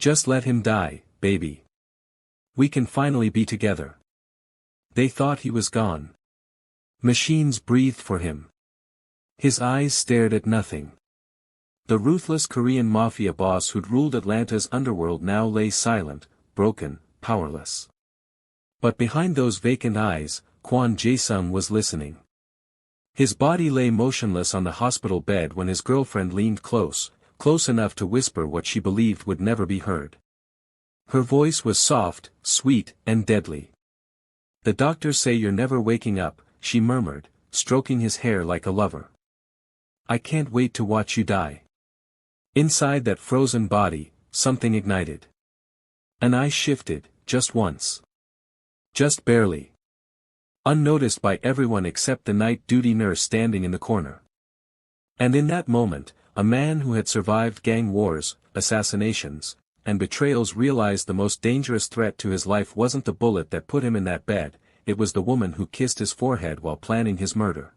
Just let him die, baby. We can finally be together. They thought he was gone. Machines breathed for him. His eyes stared at nothing. The ruthless Korean Mafia boss who'd ruled Atlanta's underworld now lay silent, broken, powerless. But behind those vacant eyes, Kwon Jae-sung was listening. His body lay motionless on the hospital bed when his girlfriend leaned close enough to whisper what she believed would never be heard. Her voice was soft, sweet, and deadly. "The doctors say you're never waking up," she murmured, stroking his hair like a lover. "I can't wait to watch you die." Inside that frozen body, something ignited. An eye shifted, just once. Just barely. Unnoticed by everyone except the night duty nurse standing in the corner. And in that moment, a man who had survived gang wars, assassinations, and betrayals realized the most dangerous threat to his life wasn't the bullet that put him in that bed, it was the woman who kissed his forehead while planning his murder.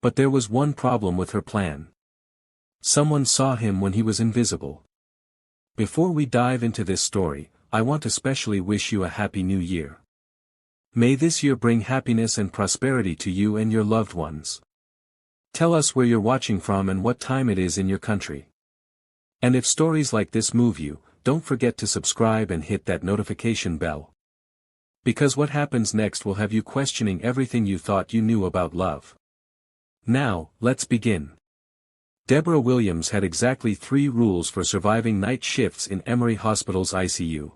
But there was one problem with her plan. Someone saw him when he was invisible. Before we dive into this story, I want to specially wish you a happy new year. May this year bring happiness and prosperity to you and your loved ones. Tell us where you're watching from and what time it is in your country. And if stories like this move you, don't forget to subscribe and hit that notification bell. Because what happens next will have you questioning everything you thought you knew about love. Now, let's begin. Deborah Williams had exactly 3 rules for surviving night shifts in Emory Hospital's ICU.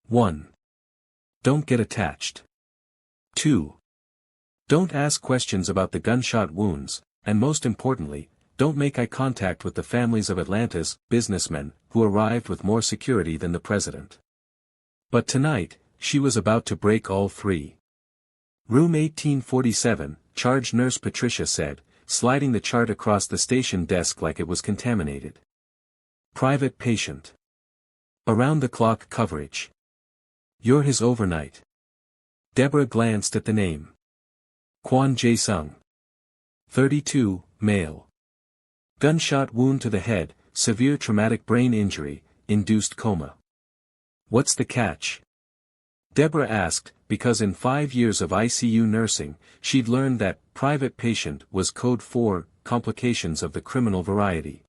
1. Don't get attached. 2. Don't ask questions about the gunshot wounds, and most importantly, don't make eye contact with the families of Atlanta's businessmen, who arrived with more security than the president. But tonight, she was about to break all 3. Room 1847, charge nurse Patricia said, sliding the chart across the station desk like it was contaminated. Private patient. Around-the-clock coverage. You're his overnight. Deborah glanced at the name. Kwon Jae-sung. 32, male. Gunshot wound to the head, severe traumatic brain injury, induced coma. What's the catch? Deborah asked, because in 5 years of ICU nursing, she'd learned that private patient was code for complications of the criminal variety.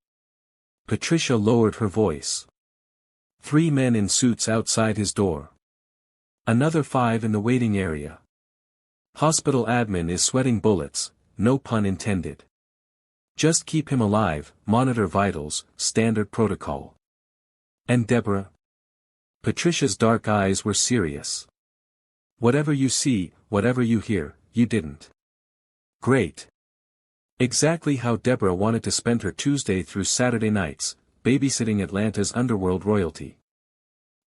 Patricia lowered her voice. 3 men in suits outside his door. Another 5 in the waiting area. Hospital admin is sweating bullets, no pun intended. Just keep him alive, monitor vitals, standard protocol. And Deborah? Patricia's dark eyes were serious. Whatever you see, whatever you hear, you didn't. Great. Exactly how Deborah wanted to spend her Tuesday through Saturday nights, babysitting Atlanta's underworld royalty.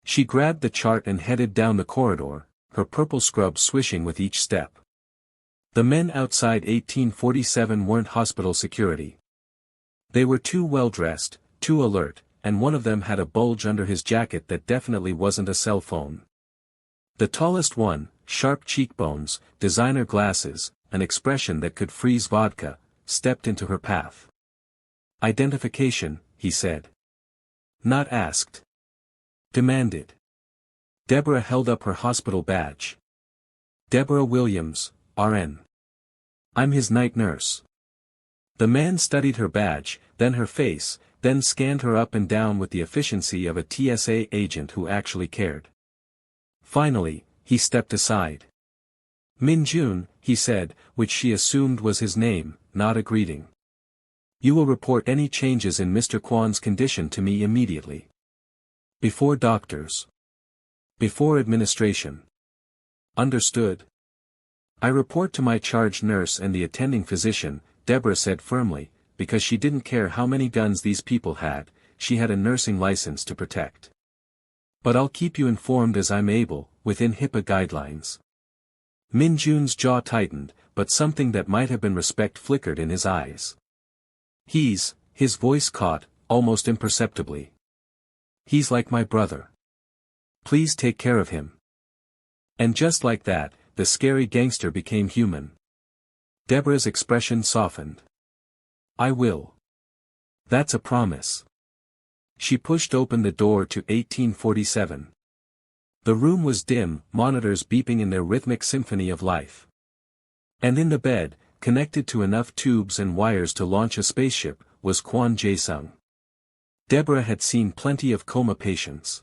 She grabbed the chart and headed down the corridor, her purple scrub swishing with each step. The men outside 1847 weren't hospital security. They were too well-dressed, too alert, and one of them had a bulge under his jacket that definitely wasn't a cell phone. The tallest one, sharp cheekbones, designer glasses, an expression that could freeze vodka, stepped into her path. Identification, he said. Not asked. Demanded. Deborah held up her hospital badge. Deborah Williams, RN. I'm his night nurse. The man studied her badge, then her face, then scanned her up and down with the efficiency of a TSA agent who actually cared. Finally, he stepped aside. Min Jun, he said, which she assumed was his name, not a greeting. You will report any changes in Mr. Kwon's condition to me immediately. Before doctors. Before administration. Understood? I report to my charge nurse and the attending physician, Deborah said firmly, because she didn't care how many guns these people had, she had a nursing license to protect. But I'll keep you informed as I'm able, within HIPAA guidelines. Min Jun's jaw tightened, but something that might have been respect flickered in his eyes. His voice caught, almost imperceptibly. He's like my brother. Please take care of him. And just like that, the scary gangster became human. Deborah's expression softened. I will. That's a promise. She pushed open the door to 1847. The room was dim, monitors beeping in their rhythmic symphony of life. And in the bed, connected to enough tubes and wires to launch a spaceship, was Kwon Jae-sung. Deborah had seen plenty of coma patients.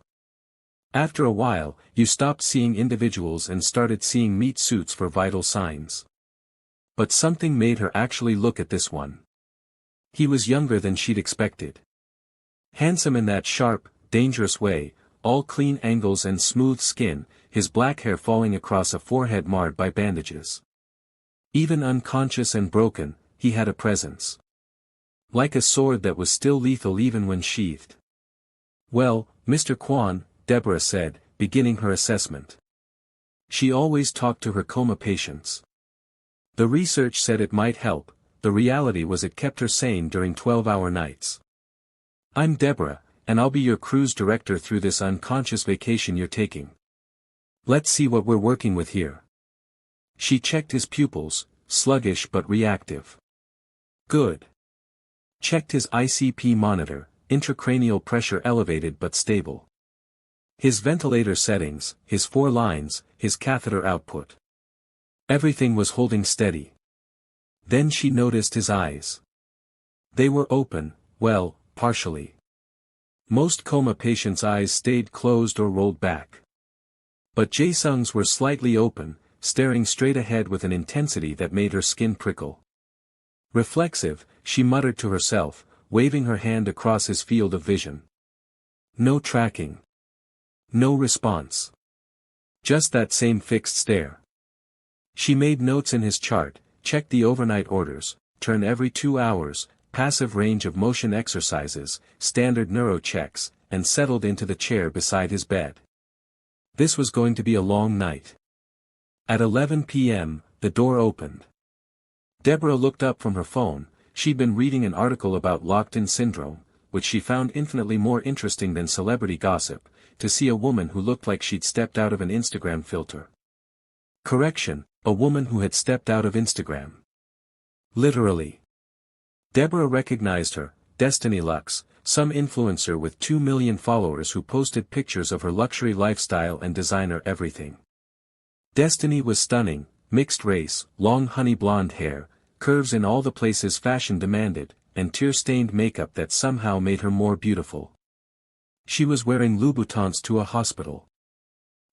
After a while, you stopped seeing individuals and started seeing meat suits for vital signs. But something made her actually look at this one. He was younger than she'd expected. Handsome in that sharp, dangerous way, all clean angles and smooth skin, his black hair falling across a forehead marred by bandages. Even unconscious and broken, he had a presence. Like a sword that was still lethal even when sheathed. "Well, Mr. Kwon," Deborah said, beginning her assessment. She always talked to her coma patients. The research said it might help, the reality was it kept her sane during 12-hour nights. "I'm Deborah, and I'll be your cruise director through this unconscious vacation you're taking. Let's see what we're working with here." She checked his pupils, sluggish but reactive. "Good." Checked his ICP monitor, intracranial pressure elevated but stable. His ventilator settings, his 4 lines, his catheter output. Everything was holding steady. Then she noticed his eyes. They were open, well, partially. Most coma patients' eyes stayed closed or rolled back. But Jae-sung's were slightly open, staring straight ahead with an intensity that made her skin prickle. Reflexive, she muttered to herself, waving her hand across his field of vision. No tracking. No response. Just that same fixed stare. She made notes in his chart, checked the overnight orders, turn every 2 hours, passive range of motion exercises, standard neuro checks, and settled into the chair beside his bed. This was going to be a long night. At 11 p.m., the door opened. Deborah looked up from her phone. She'd been reading an article about locked-in syndrome, which she found infinitely more interesting than celebrity gossip, to see a woman who looked like she'd stepped out of an Instagram filter. Correction, a woman who had stepped out of Instagram. Literally. Deborah recognized her, Destiny Lux, some influencer with 2 million followers who posted pictures of her luxury lifestyle and designer everything. Destiny was stunning, mixed race, long honey blonde hair, curves in all the places fashion demanded, and tear-stained makeup that somehow made her more beautiful. She was wearing Louboutins to a hospital.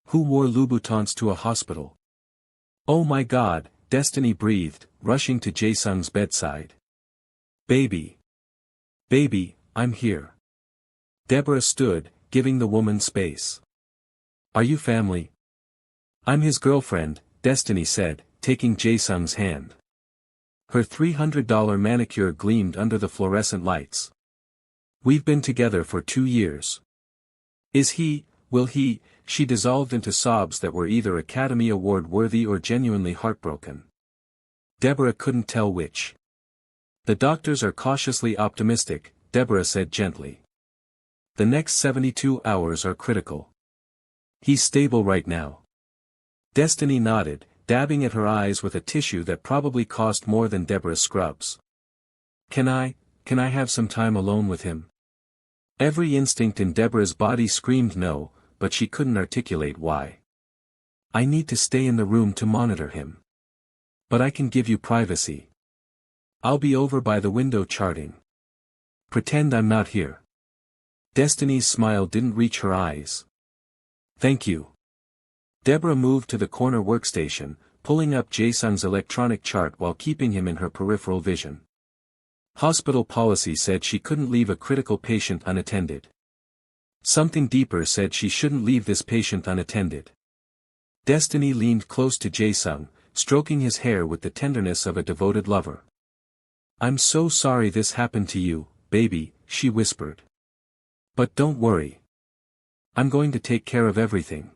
Who wore Louboutins to a hospital? "Oh my God," Destiny breathed, rushing to Jae-sung's bedside. "Baby. Baby, I'm here." Deborah stood, giving the woman space. "Are you family?" "I'm his girlfriend," Destiny said, taking Jae-sung's hand. Her $300 manicure gleamed under the fluorescent lights. "We've been together for 2 years. Will he, she dissolved into sobs that were either Academy Award worthy or genuinely heartbroken. Deborah couldn't tell which. "The doctors are cautiously optimistic," Deborah said gently. "The next 72 hours are critical. He's stable right now." Destiny nodded, dabbing at her eyes with a tissue that probably cost more than Deborah's scrubs. Can I have some time alone with him?" Every instinct in Deborah's body screamed no, but she couldn't articulate why. "I need to stay in the room to monitor him. But I can give you privacy. I'll be over by the window charting. Pretend I'm not here." Destiny's smile didn't reach her eyes. "Thank you." Deborah moved to the corner workstation, pulling up Jae-sung's electronic chart while keeping him in her peripheral vision. Hospital policy said she couldn't leave a critical patient unattended. Something deeper said she shouldn't leave this patient unattended. Destiny leaned close to Jae-sung, stroking his hair with the tenderness of a devoted lover. "I'm so sorry this happened to you, baby," she whispered. "But don't worry. I'm going to take care of everything."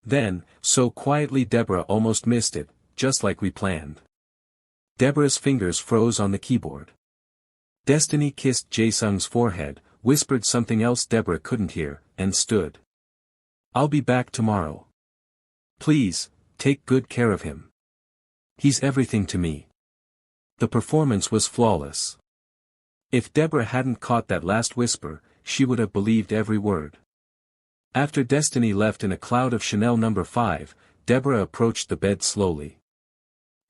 Then, so quietly Deborah almost missed it, "just like we planned." Deborah's fingers froze on the keyboard. Destiny kissed Jae-sung's forehead, whispered something else Deborah couldn't hear, and stood. "I'll be back tomorrow. Please, take good care of him. He's everything to me." The performance was flawless. If Deborah hadn't caught that last whisper, she would have believed every word. After Destiny left in a cloud of Chanel No. 5, Deborah approached the bed slowly.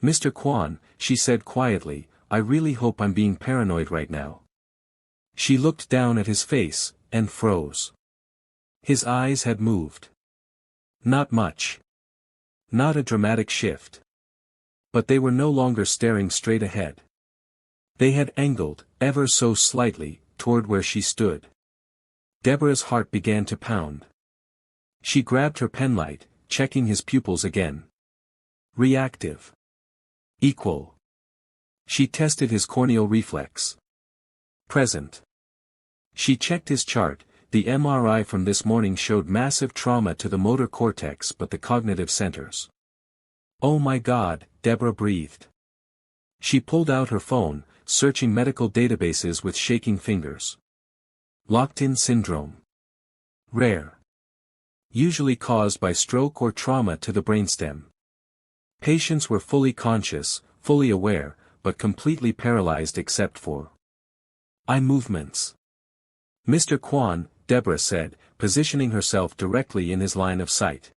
"Mr. Kwan," she said quietly, "I really hope I'm being paranoid right now." She looked down at his face, and froze. His eyes had moved. Not much. Not a dramatic shift. But they were no longer staring straight ahead. They had angled, ever so slightly, toward where she stood. Deborah's heart began to pound. She grabbed her penlight, checking his pupils again. Reactive. Equal. She tested his corneal reflex. Present. She checked his chart. The MRI from this morning showed massive trauma to the motor cortex but the cognitive centers. "Oh my God," Deborah breathed. She pulled out her phone, searching medical databases with shaking fingers. Locked-in syndrome. Rare. Usually caused by stroke or trauma to the brainstem. Patients were fully conscious, fully aware, but completely paralyzed except for eye movements. "Mr. Kwan," Deborah said, positioning herself directly in his line of sight.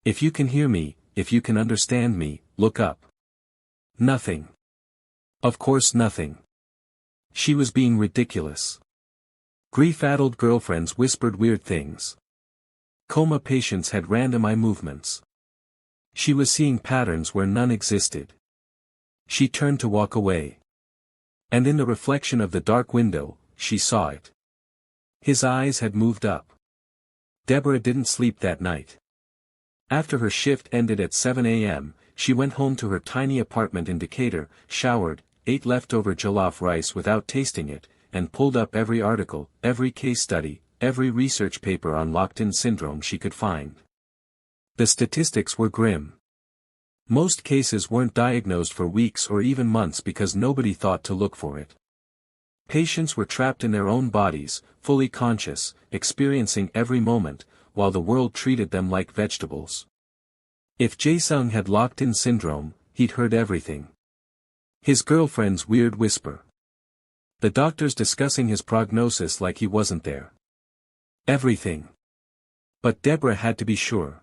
"If you can hear me, if you can understand me, look up." Nothing. Of course nothing. She was being ridiculous. Grief-addled girlfriends whispered weird things. Coma patients had random eye movements. She was seeing patterns where none existed. She turned to walk away. And in the reflection of the dark window, she saw it. His eyes had moved up. Deborah didn't sleep that night. After her shift ended at 7 a.m., she went home to her tiny apartment in Decatur, showered, ate leftover jollof rice without tasting it, and pulled up every article, every case study, every research paper on locked-in syndrome she could find. The statistics were grim. Most cases weren't diagnosed for weeks or even months because nobody thought to look for it. Patients were trapped in their own bodies, fully conscious, experiencing every moment, while the world treated them like vegetables. If Jae-sung had locked-in syndrome, he'd heard everything. His girlfriend's weird whisper. The doctors discussing his prognosis like he wasn't there. Everything. But Deborah had to be sure.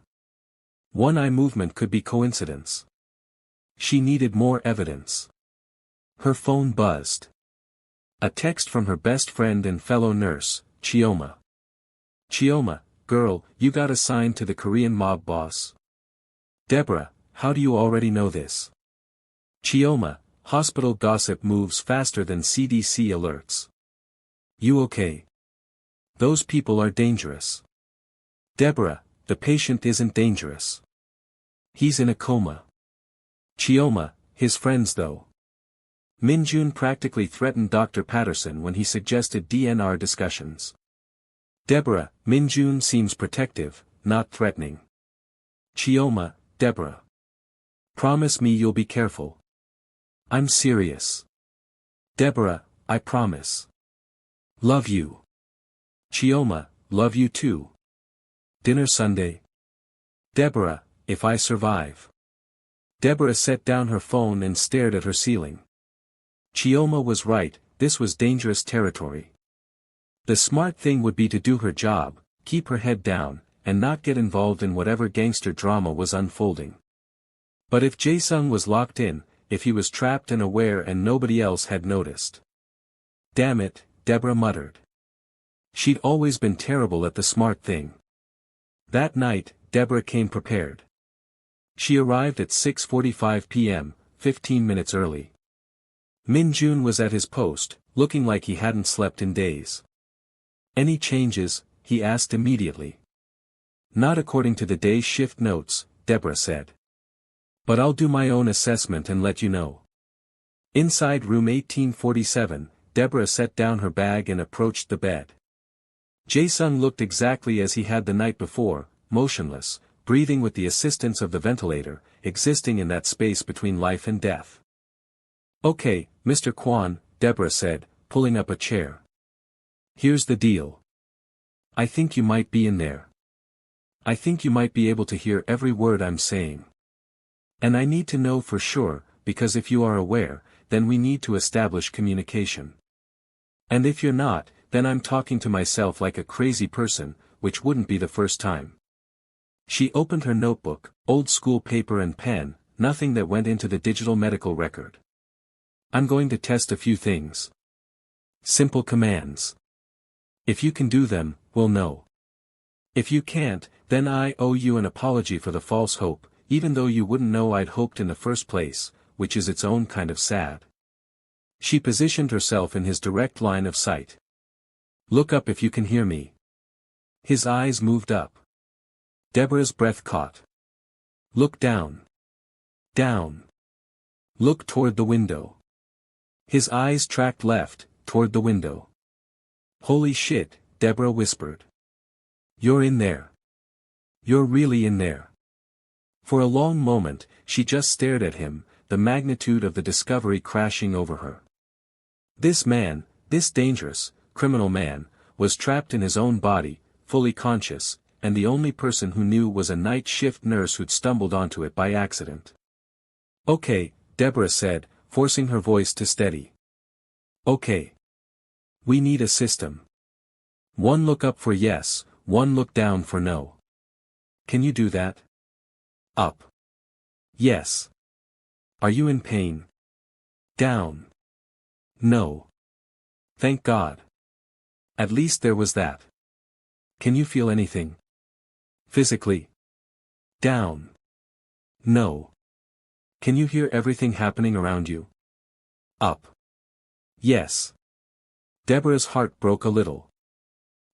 One eye movement could be coincidence. She needed more evidence. Her phone buzzed. A text from her best friend and fellow nurse, Chioma. "Chioma, girl, you got assigned to the Korean mob boss." "Deborah, how do you already know this?" "Chioma, hospital gossip moves faster than CDC alerts." "You okay? Those people are dangerous." "Deborah, the patient isn't dangerous. He's in a coma." "Chioma, his friends though." Minjun practically threatened Dr. Patterson when he suggested DNR discussions. "Deborah, Minjun seems protective, not threatening." "Chioma, Deborah. Promise me you'll be careful." "I'm serious." "Deborah, I promise." "Love you." "Chioma, love you too." "Dinner Sunday?" "Deborah, if I survive." Deborah set down her phone and stared at her ceiling. Chioma was right, this was dangerous territory. The smart thing would be to do her job, keep her head down, and not get involved in whatever gangster drama was unfolding. But if Jae-sung was locked in, if he was trapped and aware and nobody else had noticed. "Damn it," Deborah muttered. She'd always been terrible at the smart thing. That night, Deborah came prepared. She arrived at 6:45 p.m., 15 minutes early. Minjun was at his post, looking like he hadn't slept in days. "Any changes?" he asked immediately. "Not according to the day's shift notes," Deborah said. "But I'll do my own assessment and let you know." Inside room 1847, Deborah set down her bag and approached the bed. Jae-sung looked exactly as he had the night before, motionless, breathing with the assistance of the ventilator, existing in that space between life and death. "Okay, Mr. Kwan," Deborah said, pulling up a chair. "Here's the deal. I think you might be in there. I think you might be able to hear every word I'm saying. And I need to know for sure, because if you are aware, then we need to establish communication. And if you're not, then I'm talking to myself like a crazy person, which wouldn't be the first time. She opened her notebook, old school paper and pen, nothing that went into the digital medical record. I'm going to test a few things. Simple commands. If you can do them, we'll know. If you can't, then I owe you an apology for the false hope, even though you wouldn't know I'd hoped in the first place, which is its own kind of sad. She positioned herself in his direct line of sight. Look up if you can hear me. His eyes moved up. Deborah's breath caught. Look down. Down. Look toward the window. His eyes tracked left, toward the window. Holy shit, Deborah whispered. You're in there. You're really in there. For a long moment, she just stared at him, the magnitude of the discovery crashing over her. This man, this dangerous, criminal man, was trapped in his own body, fully conscious, and the only person who knew was a night shift nurse who'd stumbled onto it by accident. Okay, Deborah said, forcing her voice to steady. Okay. We need a system. One look up for yes, one look down for no. Can you do that? Up. Yes. Are you in pain? Down. No. Thank God. At least there was that. Can you feel anything? Physically? Down. No. Can you hear everything happening around you? Up. Yes. Deborah's heart broke a little.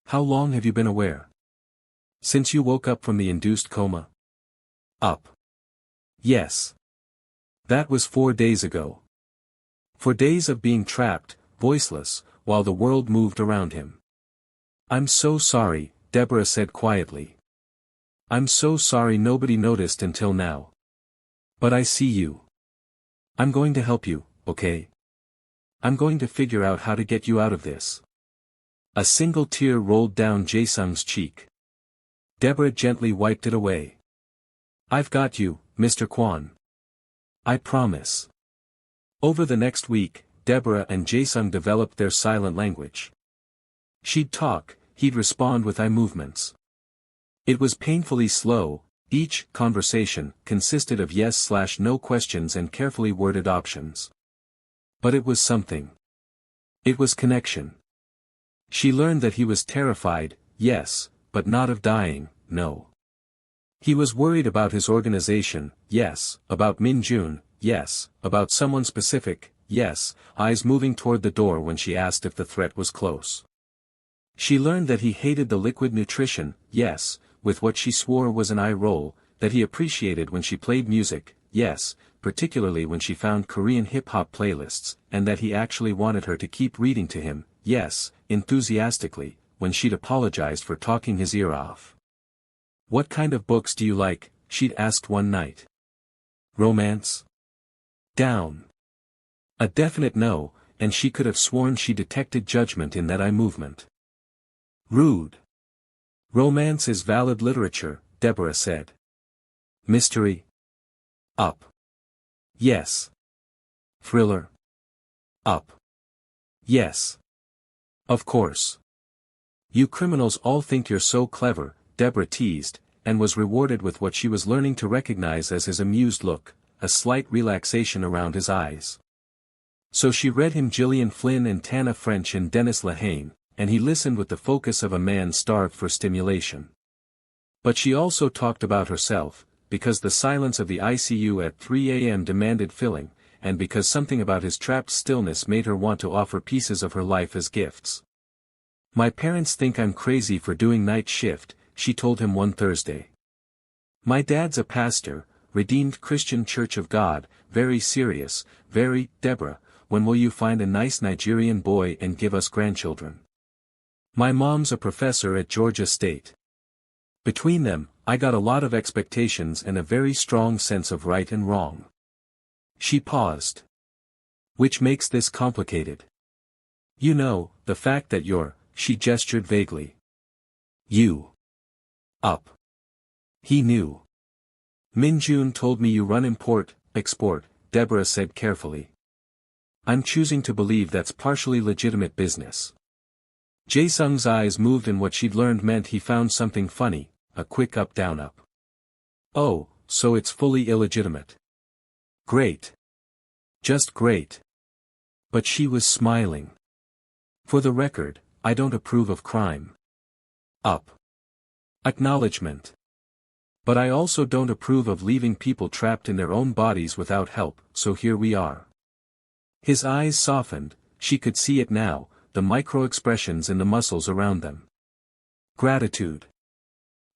How long have you been aware? Since you woke up from the induced coma? Up. Yes. That was 4 days ago. 4 days of being trapped, voiceless, while the world moved around him. I'm so sorry, Deborah said quietly. I'm so sorry nobody noticed until now. But I see you. I'm going to help you, okay? I'm going to figure out how to get you out of this. A single tear rolled down Jae-sung's cheek. Deborah gently wiped it away. I've got you, Mr. Kwon. I promise. Over the next week, Deborah and Jae-sung developed their silent language. She'd talk, he'd respond with eye movements. It was painfully slow. Each conversation consisted of yes/no questions and carefully worded options. But it was something. It was connection. She learned that he was terrified, yes, but not of dying, no. He was worried about his organization, yes, about Min-jun, yes, about someone specific, yes, eyes moving toward the door when she asked if the threat was close. She learned that he hated the liquid nutrition, yes, with what she swore was an eye roll, that he appreciated when she played music, yes, particularly when she found Korean hip-hop playlists, and that he actually wanted her to keep reading to him, yes, enthusiastically, when she'd apologized for talking his ear off. What kind of books do you like? She'd asked one night. Romance? Down. A definite no, and she could have sworn she detected judgment in that eye movement. Rude. Romance is valid literature, Deborah said. Mystery? Up. Yes. Thriller? Up. Yes. Of course. You criminals all think you're so clever, Deborah teased, and was rewarded with what she was learning to recognize as his amused look, a slight relaxation around his eyes. So she read him Gillian Flynn and Tana French and Dennis Lehane, and he listened with the focus of a man starved for stimulation. But she also talked about herself, because the silence of the ICU at 3 a.m. demanded filling, and because something about his trapped stillness made her want to offer pieces of her life as gifts. My parents think I'm crazy for doing night shift, she told him one Thursday. My dad's a pastor, Redeemed Christian Church of God, very serious, very, Deborah, when will you find a nice Nigerian boy and give us grandchildren? My mom's a professor at Georgia State. Between them, I got a lot of expectations and a very strong sense of right and wrong. She paused. Which makes this complicated. You know, the fact that you're, she gestured vaguely. You. Up. He knew. Min-jun told me you run export, Deborah said carefully. I'm choosing to believe that's partially legitimate business. Jae-sung's eyes moved in what she'd learned meant he found something funny, a quick up-down-up. Oh, so it's fully illegitimate. Great. Just great. But she was smiling. For the record, I don't approve of crime. Up. Acknowledgement. But I also don't approve of leaving people trapped in their own bodies without help, so here we are. His eyes softened, she could see it now, the micro-expressions in the muscles around them. Gratitude.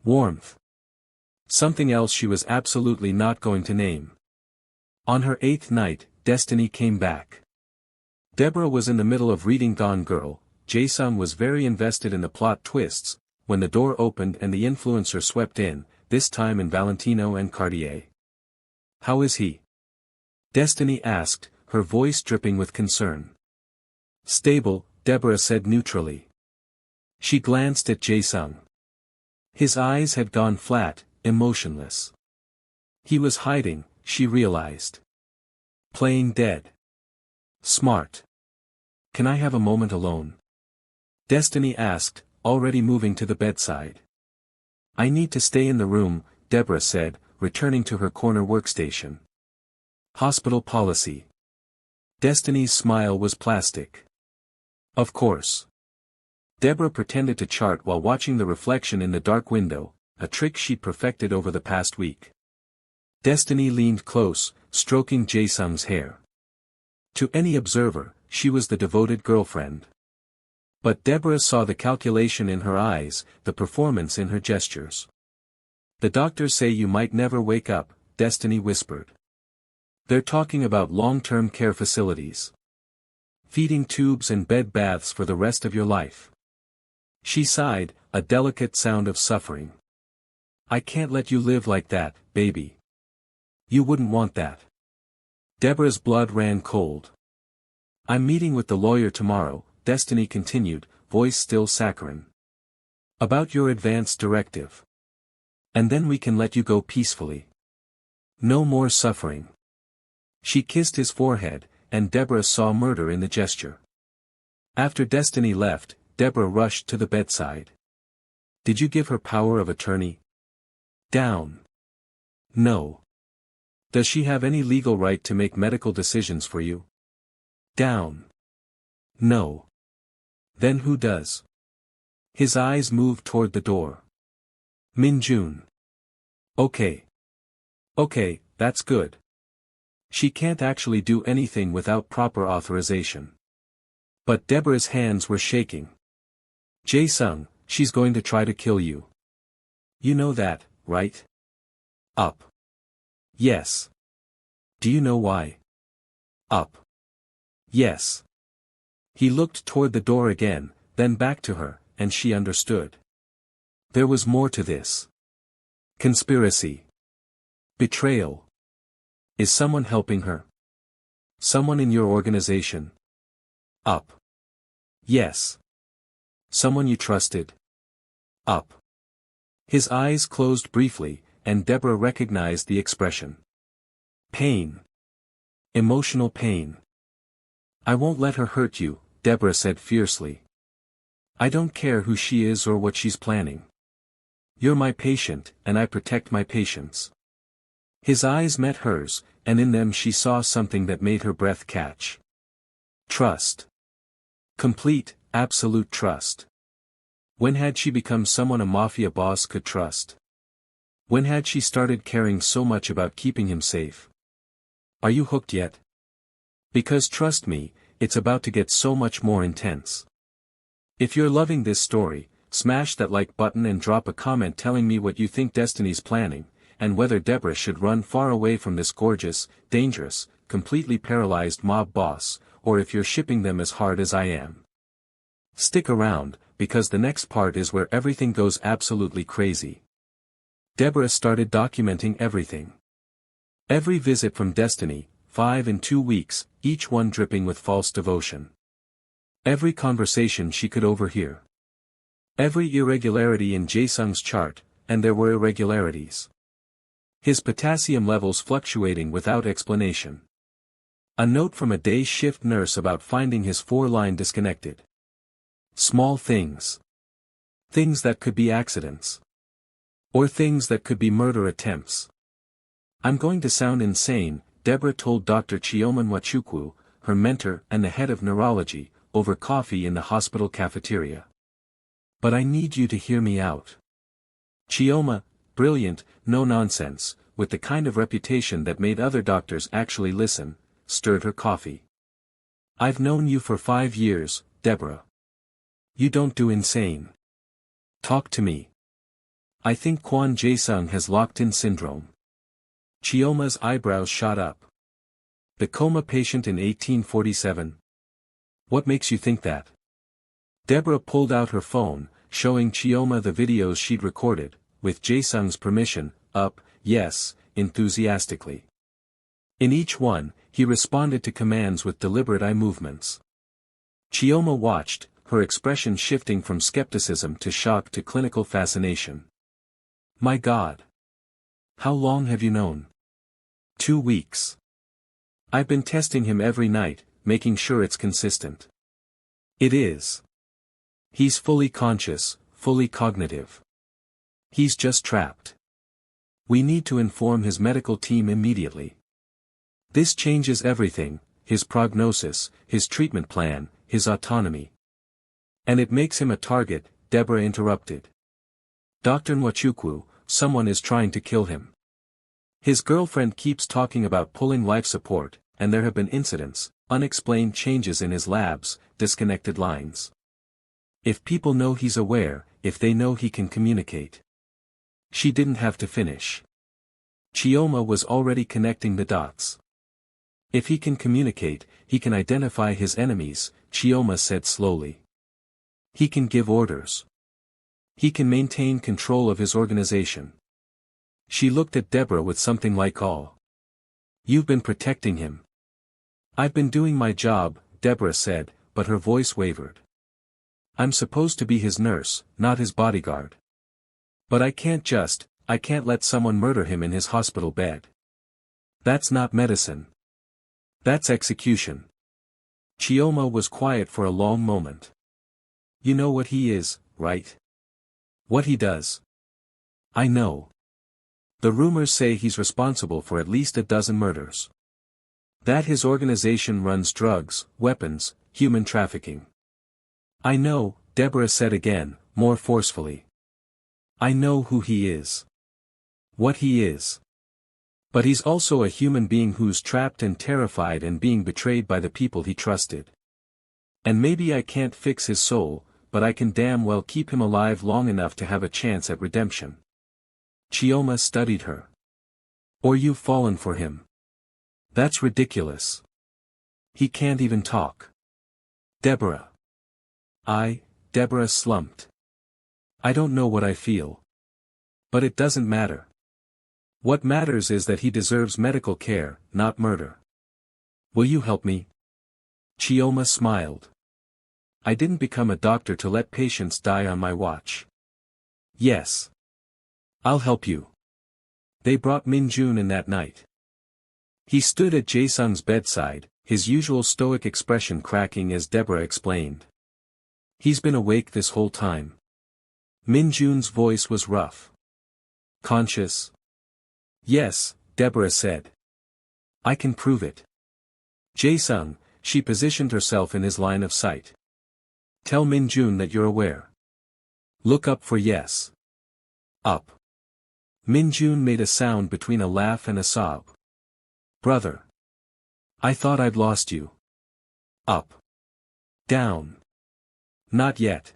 Warmth. Something else she was absolutely not going to name. On her 8th night, Destiny came back. Deborah was in the middle of reading Gone Girl. Jae-sung was very invested in the plot twists, when the door opened and the influencer swept in, this time in Valentino and Cartier. How is he? Destiny asked, her voice dripping with concern. Stable, Deborah said neutrally. She glanced at Jae-sung. His eyes had gone flat, emotionless. He was hiding, she realized. Playing dead. Smart. Can I have a moment alone? Destiny asked, already moving to the bedside. I need to stay in the room, Deborah said, returning to her corner workstation. Hospital policy. Destiny's smile was plastic. Of course. Deborah pretended to chart while watching the reflection in the dark window, a trick she'd perfected over the past week. Destiny leaned close, stroking Jae-sung's hair. To any observer, she was the devoted girlfriend. But Deborah saw the calculation in her eyes, the performance in her gestures. The doctors say you might never wake up, Destiny whispered. They're talking about long-term care facilities. Feeding tubes and bed baths for the rest of your life. She sighed, a delicate sound of suffering. I can't let you live like that, baby. You wouldn't want that. Deborah's blood ran cold. I'm meeting with the lawyer tomorrow, Destiny continued, voice still saccharine. About your advance directive. And then we can let you go peacefully. No more suffering. She kissed his forehead, and Deborah saw murder in the gesture. After Destiny left, Deborah rushed to the bedside. Did you give her power of attorney? Down. No. Does she have any legal right to make medical decisions for you? Down. No. Then who does? His eyes moved toward the door. Min-jun. Okay. Okay, that's good. She can't actually do anything without proper authorization. But Deborah's hands were shaking. Jae-sung, she's going to try to kill you. You know that, right? Up. Yes. Do you know why? Up. Yes. He looked toward the door again, then back to her, and she understood. There was more to this. Conspiracy. Betrayal. Is someone helping her? Someone in your organization? Up. Yes. Someone you trusted? Up. His eyes closed briefly, and Deborah recognized the expression. Pain. Emotional pain. I won't let her hurt you, Deborah said fiercely. I don't care who she is or what she's planning. You're my patient, and I protect my patients. His eyes met hers, and in them she saw something that made her breath catch. Trust. Complete, absolute trust. When had she become someone a mafia boss could trust? When had she started caring so much about keeping him safe? Are you hooked yet? Because trust me, it's about to get so much more intense. If you're loving this story, smash that like button and drop a comment telling me what you think Destiny's planning, and whether Deborah should run far away from this gorgeous, dangerous, completely paralyzed mob boss, or if you're shipping them as hard as I am. Stick around, because the next part is where everything goes absolutely crazy. Deborah started documenting everything. Every visit from Destiny, 5 in 2 weeks, each one dripping with false devotion. Every conversation she could overhear. Every irregularity in Jae-sung's chart, and there were irregularities. His potassium levels fluctuating without explanation. A note from a day shift nurse about finding his 4-line disconnected. Small things. Things that could be accidents. Or things that could be murder attempts. I'm going to sound insane, Deborah told Dr. Chioma Nwachukwu, her mentor and the head of neurology, over coffee in the hospital cafeteria. But I need you to hear me out. Chioma, brilliant, no nonsense, with the kind of reputation that made other doctors actually listen, stirred her coffee. I've known you for 5 years, Deborah. You don't do insane. Talk to me. I think Kwon Jae-sung has locked-in syndrome. Chioma's eyebrows shot up. The coma patient in 1847? What makes you think that? Deborah pulled out her phone, showing Chioma the videos she'd recorded, with Jae-sung's permission, yes, enthusiastically. In each one, he responded to commands with deliberate eye movements. Chioma watched, her expression shifting from skepticism to shock to clinical fascination. My God! How long have you known? 2 weeks. I've been testing him every night, making sure it's consistent. It is. He's fully conscious, fully cognitive. He's just trapped. We need to inform his medical team immediately. This changes everything, his prognosis, his treatment plan, his autonomy. And it makes him a target, Deborah interrupted. Dr. Nwachukwu, someone is trying to kill him. His girlfriend keeps talking about pulling life support, and there have been incidents, unexplained changes in his labs, disconnected lines. If people know he's aware, if they know he can communicate. She didn't have to finish. Chioma was already connecting the dots. If he can communicate, he can identify his enemies, Chioma said slowly. He can give orders. He can maintain control of his organization. She looked at Deborah with something like awe. You've been protecting him. I've been doing my job, Deborah said, but her voice wavered. I'm supposed to be his nurse, not his bodyguard. But I can't let someone murder him in his hospital bed. That's not medicine. That's execution. Chioma was quiet for a long moment. You know what he is, right? What he does. I know. The rumors say he's responsible for at least a dozen murders. That his organization runs drugs, weapons, human trafficking. I know, Deborah said again, more forcefully. I know who he is. What he is. But he's also a human being who's trapped and terrified and being betrayed by the people he trusted. And maybe I can't fix his soul, but I can damn well keep him alive long enough to have a chance at redemption. Chioma studied her. Or you've fallen for him. That's ridiculous. He can't even talk. Deborah. Deborah slumped. I don't know what I feel. But it doesn't matter. What matters is that he deserves medical care, not murder. Will you help me? Chioma smiled. I didn't become a doctor to let patients die on my watch. Yes. I'll help you. They brought Min-jun in that night. He stood at Jae-sung's bedside, his usual stoic expression cracking as Deborah explained. He's been awake this whole time. Min-jun's voice was rough. Conscious? Yes, Deborah said. I can prove it. Jae-sung, she positioned herself in his line of sight. Tell Min-jun that you're aware. Look up for yes. Up. Min-jun made a sound between a laugh and a sob. Brother. I thought I'd lost you. Up. Down. Not yet.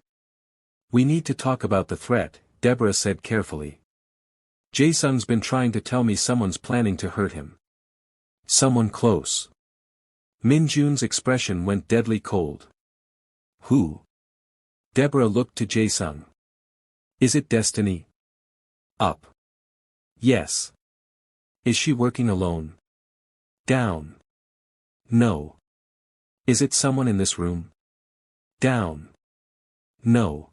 We need to talk about the threat, Deborah said carefully. Jae-sung's been trying to tell me someone's planning to hurt him. Someone close. Min-jun's expression went deadly cold. Who? Deborah looked to Jae-sung. Is it destiny? Up. Yes. Is she working alone? Down. No. Is it someone in this room? Down. No.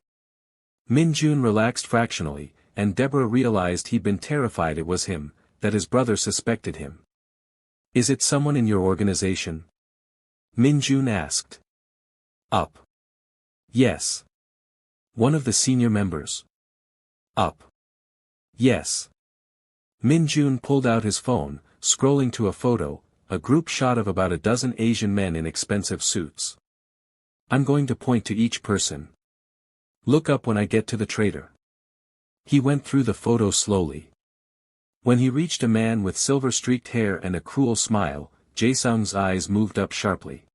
Min-jun relaxed fractionally, and Deborah realized he'd been terrified it was him, that his brother suspected him. Is it someone in your organization? Min-jun asked. Up. Yes. One of the senior members. Up. Yes. Min Jun pulled out his phone, scrolling to a photo, a group shot of about a dozen Asian men in expensive suits. I'm going to point to each person. Look up when I get to the traitor. He went through the photo slowly. When he reached a man with silver-streaked hair and a cruel smile, Jae-sung's eyes moved up sharply.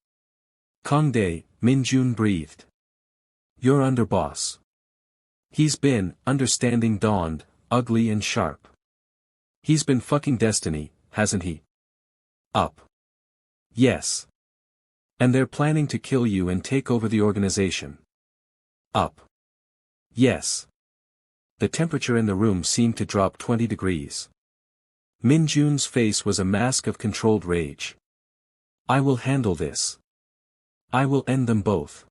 Kongdae, Min Jun breathed. You're underboss. He's been, understanding dawned, ugly and sharp. He's been fucking Destiny, hasn't he? Up. Yes. And they're planning to kill you and take over the organization. Up. Yes. The temperature in the room seemed to drop 20 degrees. Min Jun's face was a mask of controlled rage. I will handle this. I will end them both.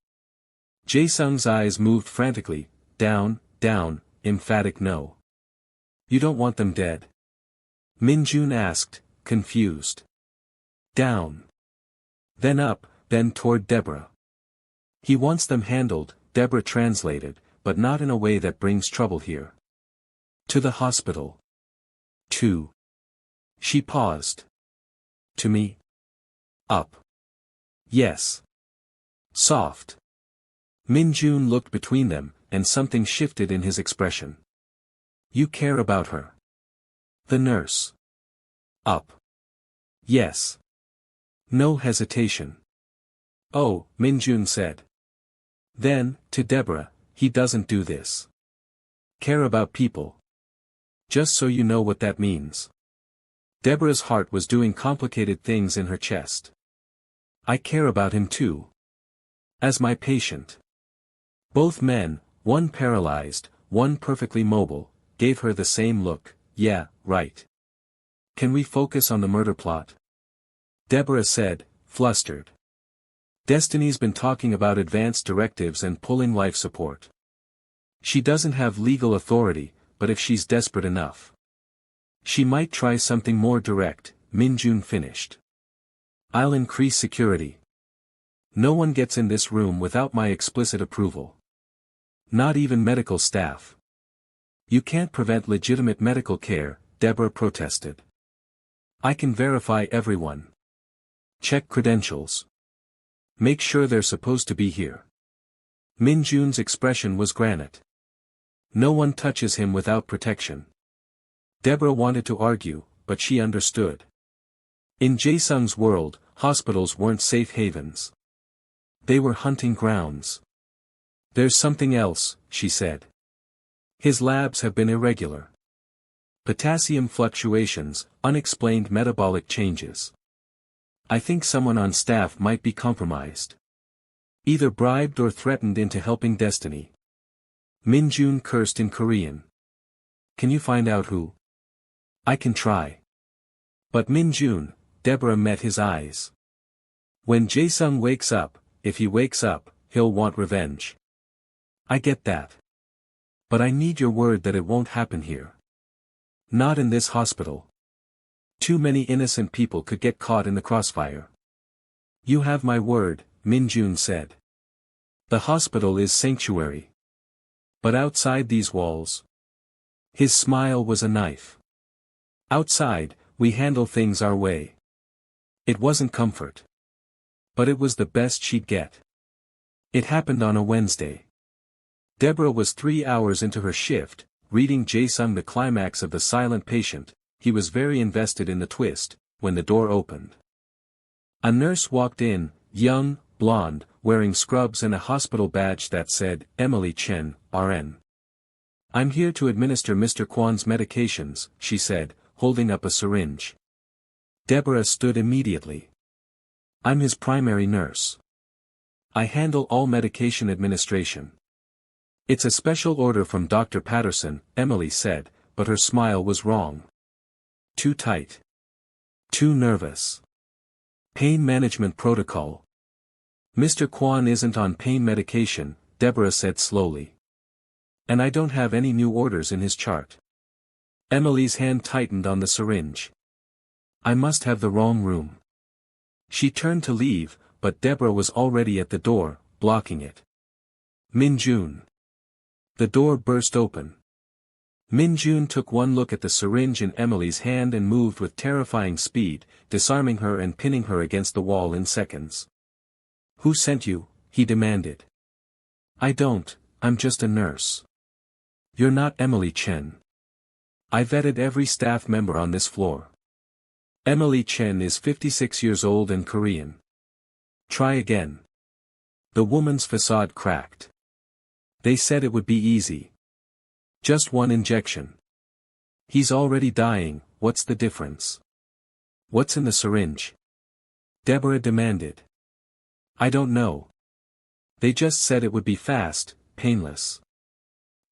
Jae-sung's eyes moved frantically, down, down, emphatic no. You don't want them dead? Min Jun asked, confused. Down. Then up, then toward Deborah. He wants them handled, Deborah translated, but not in a way that brings trouble here. To the hospital. To. She paused. To me. Up. Yes. Soft. Min Jun looked between them, and something shifted in his expression. You care about her. The nurse. Up. Yes. No hesitation. Oh, Min Jun said. Then, to Deborah, he doesn't do this. Care about people. Just so you know what that means. Deborah's heart was doing complicated things in her chest. I care about him too. As my patient. Both men, one paralyzed, one perfectly mobile, gave her the same look. Yeah, right. Can we focus on the murder plot? Deborah said, flustered. Destiny's been talking about advanced directives and pulling life support. She doesn't have legal authority, but if she's desperate enough, she might try something more direct, Min Jun finished. I'll increase security. No one gets in this room without my explicit approval. Not even medical staff. You can't prevent legitimate medical care, Deborah protested. I can verify everyone. Check credentials. Make sure they're supposed to be here. Min Jun's expression was granite. No one touches him without protection. Deborah wanted to argue, but she understood. In Jae-sung's world, hospitals weren't safe havens. They were hunting grounds. There's something else, she said. His labs have been irregular. Potassium fluctuations, unexplained metabolic changes. I think someone on staff might be compromised. Either bribed or threatened into helping Destiny. Min Jun cursed in Korean. Can you find out who? I can try. But Min Jun, Deborah met his eyes. When Jae-sung wakes up, if he wakes up, he'll want revenge. I get that. But I need your word that it won't happen here. Not in this hospital. Too many innocent people could get caught in the crossfire. You have my word, Min Jun said. The hospital is sanctuary. But outside these walls. His smile was a knife. Outside, we handle things our way. It wasn't comfort. But it was the best she'd get. It happened on a Wednesday. Deborah was 3 hours into her shift, reading Jae-sung the climax of The Silent Patient. He was very invested in the twist, when the door opened. A nurse walked in, young, blonde, wearing scrubs and a hospital badge that said, Emily Chen, RN. I'm here to administer Mr. Kwan's medications, she said, holding up a syringe. Deborah stood immediately. I'm his primary nurse. I handle all medication administration. It's a special order from Dr. Patterson, Emily said, but her smile was wrong. Too tight. Too nervous. Pain management protocol. Mr. Kwan isn't on pain medication, Deborah said slowly. And I don't have any new orders in his chart. Emily's hand tightened on the syringe. I must have the wrong room. She turned to leave, but Deborah was already at the door, blocking it. Min-jun. The door burst open. Min-jun took one look at the syringe in Emily's hand and moved with terrifying speed, disarming her and pinning her against the wall in seconds. "Who sent you?" he demanded. "I don't, I'm just a nurse." "You're not Emily Chen. I vetted every staff member on this floor. Emily Chen is 56 years old and Korean." "Try again." The woman's facade cracked. "They said it would be easy. Just one injection." "He's already dying, what's the difference?" "What's in the syringe?" Deborah demanded. "I don't know. They just said it would be fast, painless."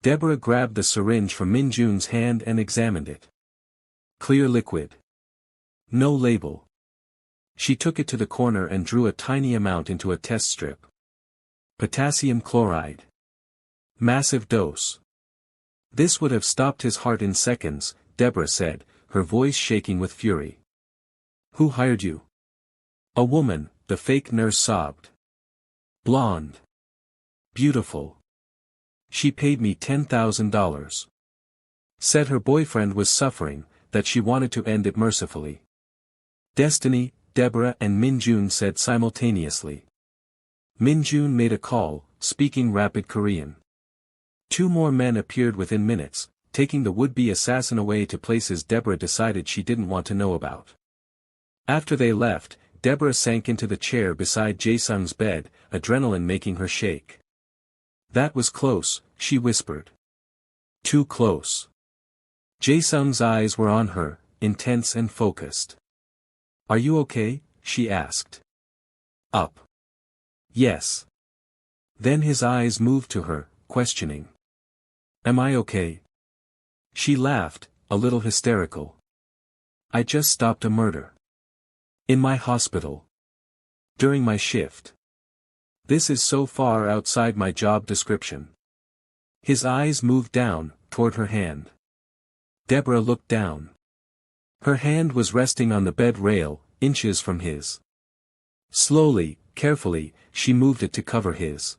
Deborah grabbed the syringe from Min-jun's hand and examined it. Clear liquid. No label. She took it to the corner and drew a tiny amount into a test strip. Potassium chloride. Massive dose. "This would have stopped his heart in seconds," Deborah said, her voice shaking with fury. "Who hired you?" "A woman," the fake nurse sobbed. "Blonde. Beautiful. She paid me $10,000. Said her boyfriend was suffering, that she wanted to end it mercifully." Destiny, Deborah and Min-jun said simultaneously. Min-jun made a call, speaking rapid Korean. 2 more men appeared within minutes, taking the would-be assassin away to places Deborah decided she didn't want to know about. After they left, Deborah sank into the chair beside Jae-sung's bed, adrenaline making her shake. "That was close," she whispered. "Too close." Jae-sung's eyes were on her, intense and focused. "Are you okay?" she asked. "Up." "Yes." Then his eyes moved to her, questioning. "Am I okay?" She laughed, a little hysterical. "I just stopped a murder. In my hospital. During my shift. This is so far outside my job description." His eyes moved down, toward her hand. Deborah looked down. Her hand was resting on the bed rail, inches from his. Slowly, carefully, she moved it to cover his.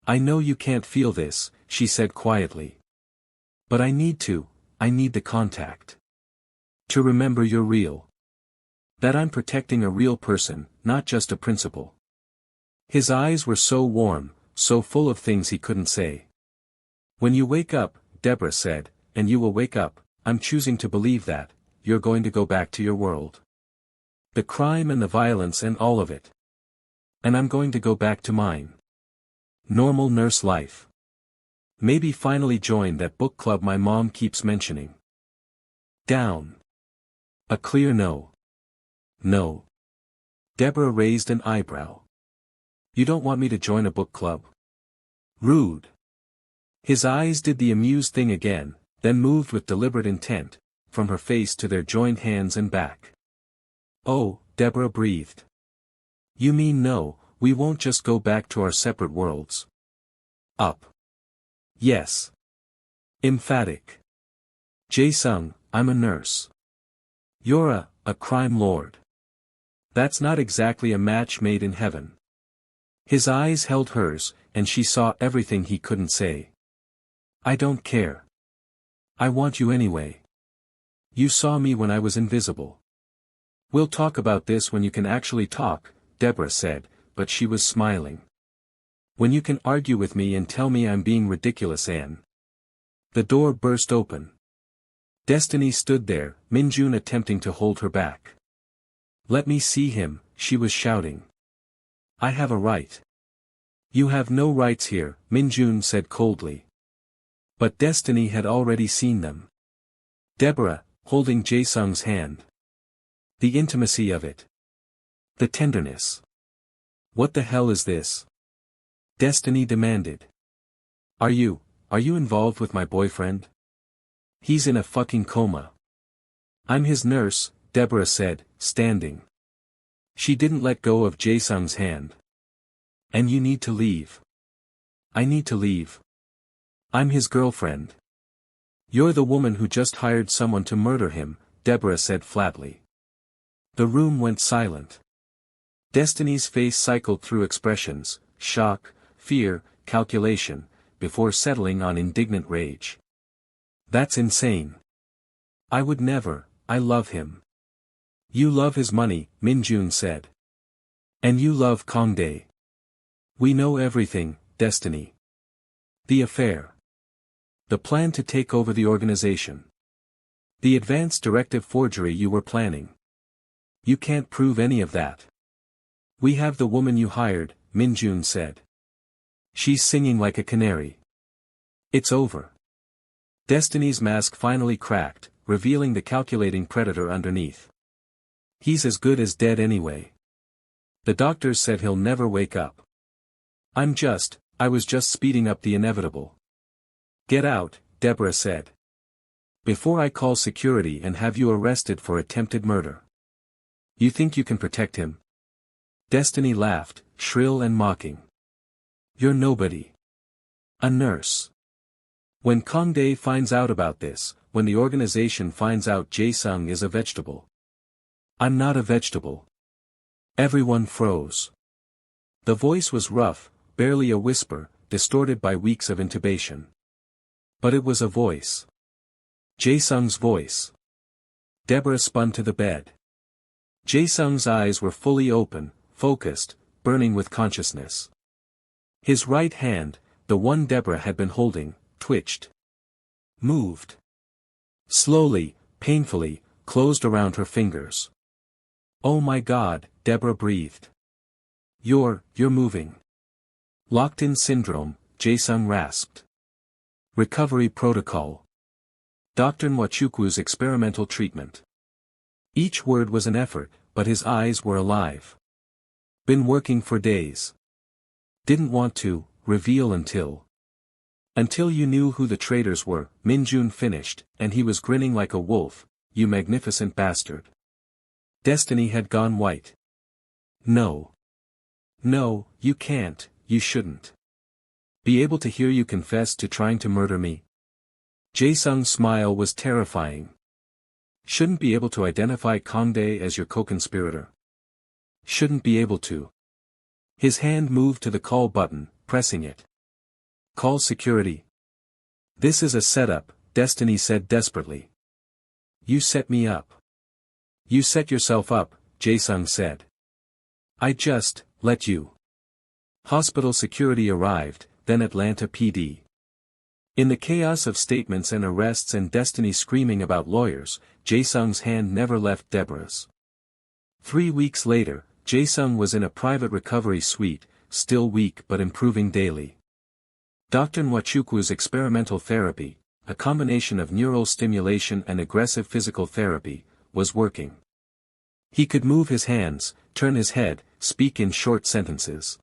"I know you can't feel this," she said quietly. "But I need to, I need the contact. To remember you're real. That I'm protecting a real person, not just a principle." His eyes were so warm, so full of things he couldn't say. "When you wake up," Deborah said, "and you will wake up, I'm choosing to believe that, you're going to go back to your world. The crime and the violence and all of it. And I'm going to go back to mine. Normal nurse life. Maybe finally join that book club my mom keeps mentioning." Down. A clear no. "No." Deborah raised an eyebrow. "You don't want me to join a book club?" Rude. His eyes did the amused thing again, then moved with deliberate intent, from her face to their joined hands and back. "Oh," Deborah breathed. "You mean no, we won't just go back to our separate worlds?" Up. "Yes." Emphatic. "Jae-sung, I'm a nurse. You're a crime lord. That's not exactly a match made in heaven." His eyes held hers, and she saw everything he couldn't say. "I don't care. I want you anyway. You saw me when I was invisible." "We'll talk about this when you can actually talk," Deborah said, but she was smiling. "When you can argue with me and tell me I'm being ridiculous, Anne." The door burst open. Destiny stood there, Min-jun attempting to hold her back. "Let me see him," she was shouting. "I have a right." "You have no rights here," Min-jun said coldly. But Destiny had already seen them. Deborah, holding Jae-sung's hand. The intimacy of it. The tenderness. "What the hell is this?" Destiny demanded. Are you involved with my boyfriend? He's in a fucking coma." "I'm his nurse," Deborah said, standing. She didn't let go of Jae-sung's hand. "And you need to leave." "I need to leave. I'm his girlfriend." "You're the woman who just hired someone to murder him," Deborah said flatly. The room went silent. Destiny's face cycled through expressions: shock, fear, calculation, before settling on indignant rage. That's insane. I would never. I love him. You love his money, Min-jun said. And you love Kang-dae. We know everything, Destiny. The affair. The plan to take over the organization. The advance directive forgery you were planning. You can't prove any of that. We have the woman you hired, Min-jun said. She's singing like a canary. It's over. Destiny's mask finally cracked, revealing the calculating predator underneath. He's as good as dead anyway. The doctors said he'll never wake up. I was just speeding up the inevitable. Get out, Deborah said. Before I call security and have you arrested for attempted murder. You think you can protect him? Destiny laughed, shrill and mocking. You're nobody. A nurse. When Kang-dae finds out about this, when the organization finds out Jae-sung is a vegetable. I'm not a vegetable. Everyone froze. The voice was rough, barely a whisper, distorted by weeks of intubation. But it was a voice. Jae-sung's voice. Deborah spun to the bed. Jae-sung's eyes were fully open, focused, burning with consciousness. His right hand, the one Deborah had been holding, twitched. Moved. Slowly, painfully, closed around her fingers. Oh my God, Deborah breathed. You're moving. Locked-in syndrome, Jae-sung rasped. Recovery protocol. Dr. Nwachukwu's experimental treatment. Each word was an effort, but his eyes were alive. Been working for days. Didn't want to reveal until you knew who the traitors were, Min-jun finished, and he was grinning like a wolf. You magnificent bastard. Destiny had gone white. No. No, you can't, you shouldn't. Be able to hear you confess to trying to murder me? Jae-sung's smile was terrifying. Shouldn't be able to identify Kang-dae as your co-conspirator. Shouldn't be able to. His hand moved to the call button, pressing it. Call security. This is a setup, Destiny said desperately. You set me up. You set yourself up, Jae-sung said. I just let you. Hospital security arrived, then Atlanta PD. In the chaos of statements and arrests and Destiny screaming about lawyers, Jae-sung's hand never left Deborah's. 3 weeks later, Jae-sung was in a private recovery suite, still weak but improving daily. Dr. Nwachukwu's experimental therapy, a combination of neural stimulation and aggressive physical therapy, was working. He could move his hands, turn his head, speak in short sentences.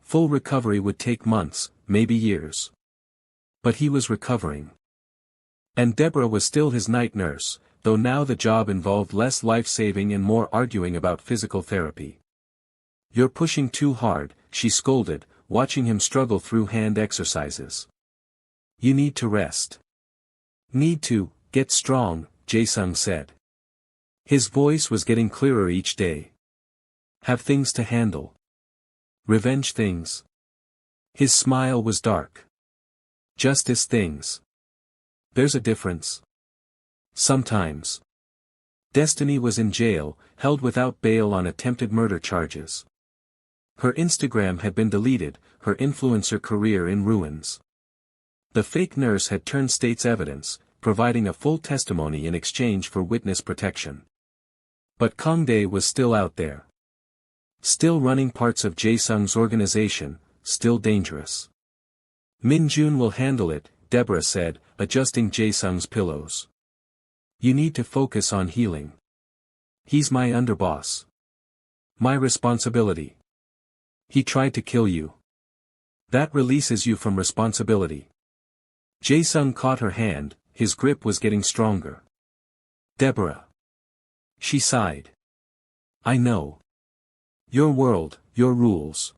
Full recovery would take months, maybe years. But he was recovering. And Deborah was still his night nurse, though now the job involved less life-saving and more arguing about physical therapy. You're pushing too hard, she scolded, watching him struggle through hand exercises. You need to rest. Need to get strong, Jae-sung said. His voice was getting clearer each day. Have things to handle. Revenge things. His smile was dark. Justice things. There's a difference. Sometimes. Destiny was in jail, held without bail on attempted murder charges. Her Instagram had been deleted, her influencer career in ruins. The fake nurse had turned state's evidence, providing a full testimony in exchange for witness protection. But Kang-dae was still out there. Still running parts of Jae-sung's organization, still dangerous. Min-jun will handle it, Deborah said, adjusting Jae-sung's pillows. You need to focus on healing. He's my underboss. My responsibility. He tried to kill you. That releases you from responsibility. Jae-sung caught her hand, his grip was getting stronger. Deborah. She sighed. I know. Your world, your rules.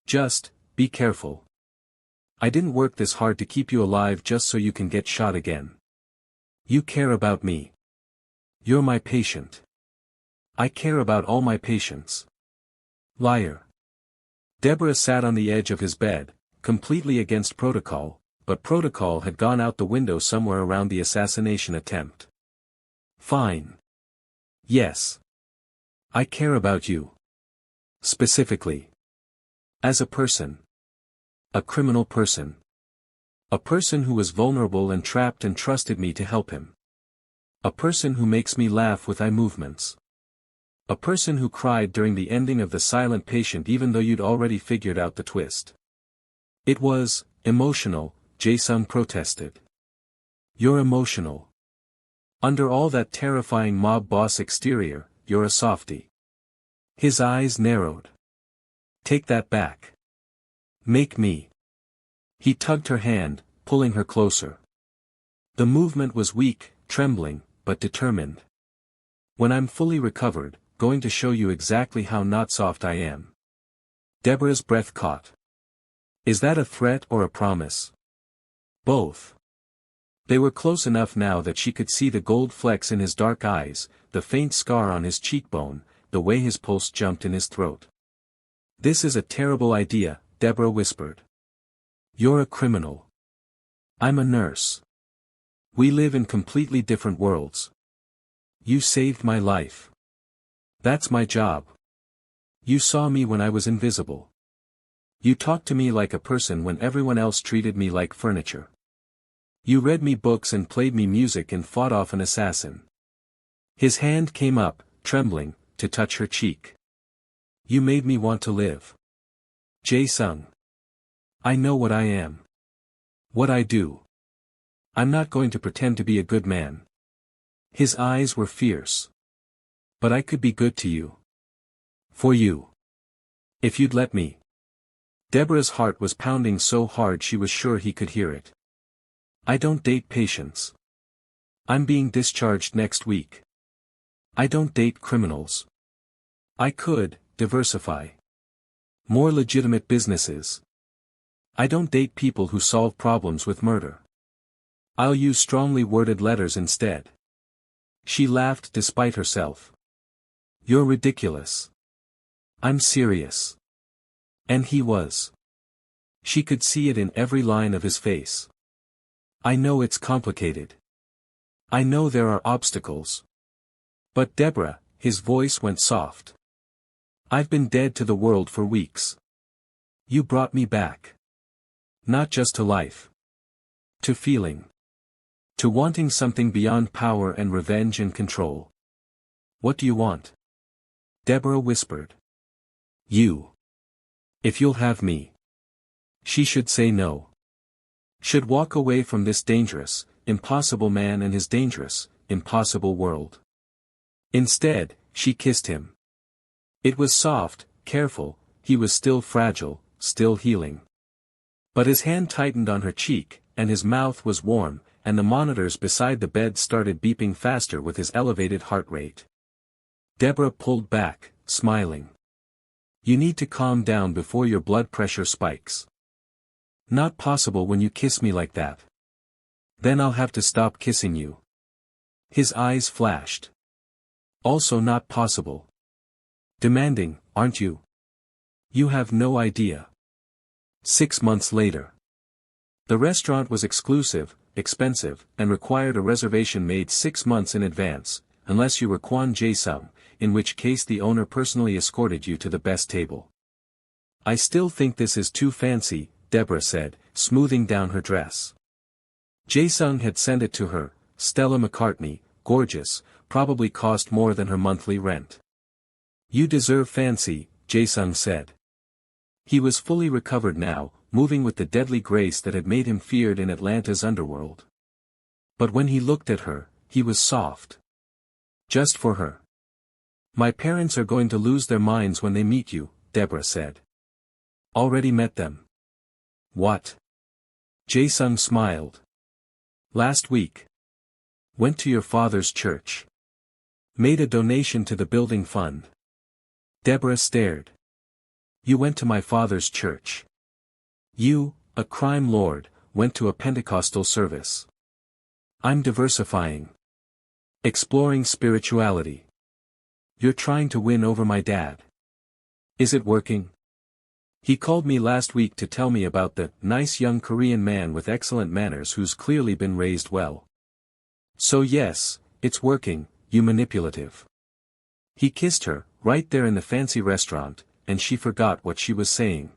Just, be careful. I didn't work this hard to keep you alive just so you can get shot again. You care about me. You're my patient. I care about all my patients. Liar. Deborah sat on the edge of his bed, completely against protocol, but protocol had gone out the window somewhere around the assassination attempt. Fine. Yes. I care about you. Specifically. As a person. A criminal person. A person who was vulnerable and trapped and trusted me to help him. A person who makes me laugh with eye movements. A person who cried during the ending of The Silent Patient even though you'd already figured out the twist. It was emotional, Jae-sung protested. You're emotional. Under all that terrifying mob boss exterior, you're a softie. His eyes narrowed. Take that back. Make me. He tugged her hand, pulling her closer. The movement was weak, trembling, but determined. When I'm fully recovered, going to show you exactly how not soft I am. Deborah's breath caught. Is that a threat or a promise? Both. They were close enough now that she could see the gold flecks in his dark eyes, the faint scar on his cheekbone, the way his pulse jumped in his throat. This is a terrible idea, Deborah whispered. You're a criminal. I'm a nurse. We live in completely different worlds. You saved my life. That's my job. You saw me when I was invisible. You talked to me like a person when everyone else treated me like furniture. You read me books and played me music and fought off an assassin. His hand came up, trembling, to touch her cheek. You made me want to live. Jae-sung. I know what I am. What I do. I'm not going to pretend to be a good man. His eyes were fierce. But I could be good to you. For you. If you'd let me. Deborah's heart was pounding so hard she was sure he could hear it. I don't date patients. I'm being discharged next week. I don't date criminals. I could, diversify. More legitimate businesses. I don't date people who solve problems with murder. I'll use strongly worded letters instead. She laughed despite herself. You're ridiculous. I'm serious. And he was. She could see it in every line of his face. I know it's complicated. I know there are obstacles. But Deborah, his voice went soft. I've been dead to the world for weeks. You brought me back. Not just to life. To feeling. To wanting something beyond power and revenge and control. What do you want? Deborah whispered. You. If you'll have me. She should say no. Should walk away from this dangerous, impossible man and his dangerous, impossible world. Instead, she kissed him. It was soft, careful, he was still fragile, still healing. But his hand tightened on her cheek, and his mouth was warm, and the monitors beside the bed started beeping faster with his elevated heart rate. Deborah pulled back, smiling. You need to calm down before your blood pressure spikes. Not possible when you kiss me like that. Then I'll have to stop kissing you. His eyes flashed. Also not possible. Demanding, aren't you? You have no idea. 6 months later. The restaurant was exclusive, expensive, and required a reservation made 6 months in advance, unless you were Kwon Jae-sung, in which case the owner personally escorted you to the best table. I still think this is too fancy, Deborah said, smoothing down her dress. Jae-sung had sent it to her, Stella McCartney, gorgeous, probably cost more than her monthly rent. You deserve fancy, Jae-sung said. He was fully recovered now, moving with the deadly grace that had made him feared in Atlanta's underworld. But when he looked at her, he was soft. Just for her. My parents are going to lose their minds when they meet you, Deborah said. Already met them. What? Jae-sung smiled. Last week. Went to your father's church. Made a donation to the building fund. Deborah stared. You went to my father's church. You, a crime lord, went to a Pentecostal service. I'm diversifying. Exploring spirituality. You're trying to win over my dad. Is it working? He called me last week to tell me about the nice young Korean man with excellent manners who's clearly been raised well. So yes, it's working, you manipulative. He kissed her, right there in the fancy restaurant, and she forgot what she was saying.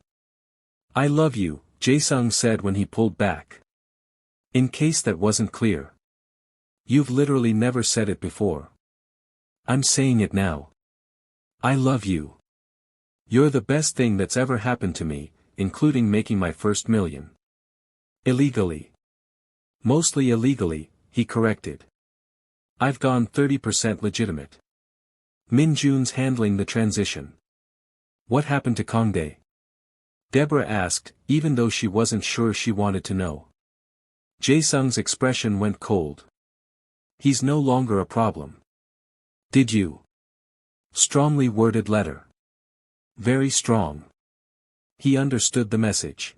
I love you, Jae-sung said when he pulled back. In case that wasn't clear. You've literally never said it before. I'm saying it now. I love you. You're the best thing that's ever happened to me, including making my first million. Illegally. Mostly illegally, he corrected. I've gone 30% legitimate. Min Jun's handling the transition. What happened to Kangdae? Deborah asked, even though she wasn't sure she wanted to know. Jae-sung's expression went cold. He's no longer a problem. Did you? Strongly worded letter. Very strong. He understood the message.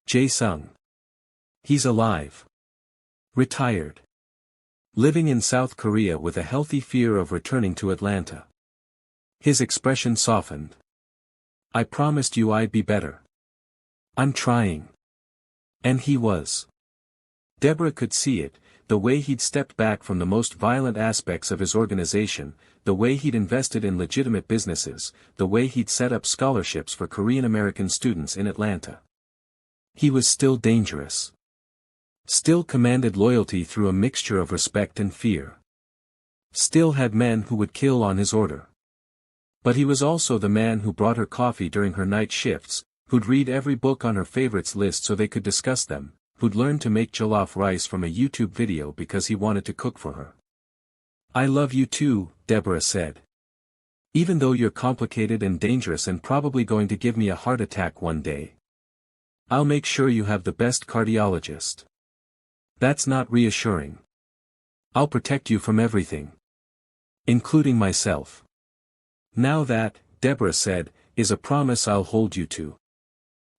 Jae-sung. He's alive. Retired. Living in South Korea with a healthy fear of returning to Atlanta. His expression softened. I promised you I'd be better. I'm trying. And he was. Deborah could see it, the way he'd stepped back from the most violent aspects of his organization, the way he'd invested in legitimate businesses, the way he'd set up scholarships for Korean American students in Atlanta. He was still dangerous. Still commanded loyalty through a mixture of respect and fear. Still had men who would kill on his order. But he was also the man who brought her coffee during her night shifts, who'd read every book on her favorites list so they could discuss them, who'd learn to make jollof rice from a YouTube video because he wanted to cook for her. I love you too, Deborah said. Even though you're complicated and dangerous and probably going to give me a heart attack one day. I'll make sure you have the best cardiologist. That's not reassuring. I'll protect you from everything. Including myself. Now that, Deborah said, is a promise I'll hold you to.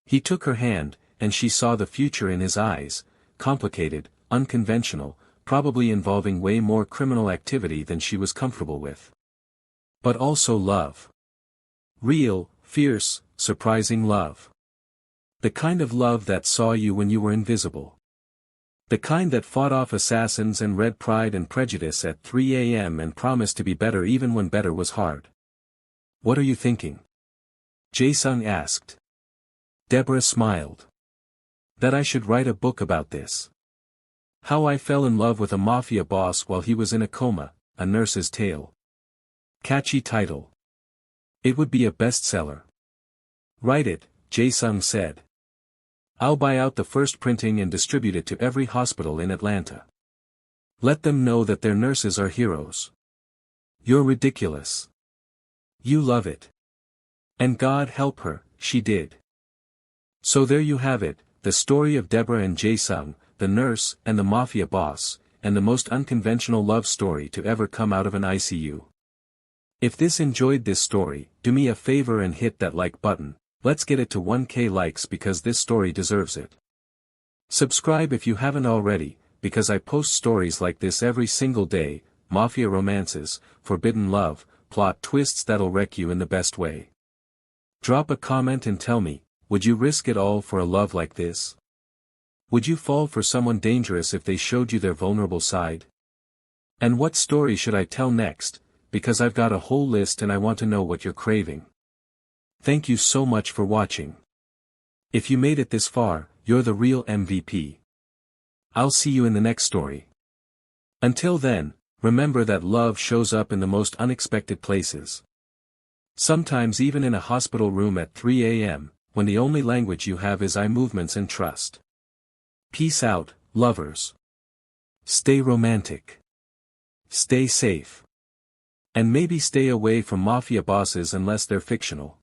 He took her hand, and she saw the future in his eyes, complicated, unconventional, probably involving way more criminal activity than she was comfortable with. But also love. Real, fierce, surprising love. The kind of love that saw you when you were invisible. The kind that fought off assassins and read Pride and Prejudice at 3 a.m. and promised to be better even when better was hard. What are you thinking? Jae-sung asked. Deborah smiled. That I should write a book about this. How I fell in love with a mafia boss while he was in a coma, a nurse's tale. Catchy title. It would be a bestseller. Write it, Jae-sung said. I'll buy out the first printing and distribute it to every hospital in Atlanta. Let them know that their nurses are heroes. You're ridiculous. You love it. And God help her, she did. So there you have it, the story of Deborah and Jae-sung, the nurse and the mafia boss, and the most unconventional love story to ever come out of an ICU. If this enjoyed this story, do me a favor and hit that like button. Let's get it to 1K likes because this story deserves it. Subscribe if you haven't already, because I post stories like this every single day, mafia romances, forbidden love, plot twists that'll wreck you in the best way. Drop a comment and tell me, would you risk it all for a love like this? Would you fall for someone dangerous if they showed you their vulnerable side? And what story should I tell next, because I've got a whole list and I want to know what you're craving. Thank you so much for watching. If you made it this far, you're the real MVP. I'll see you in the next story. Until then, remember that love shows up in the most unexpected places. Sometimes even in a hospital room at 3 a.m., when the only language you have is eye movements and trust. Peace out, lovers. Stay romantic. Stay safe. And maybe stay away from mafia bosses unless they're fictional.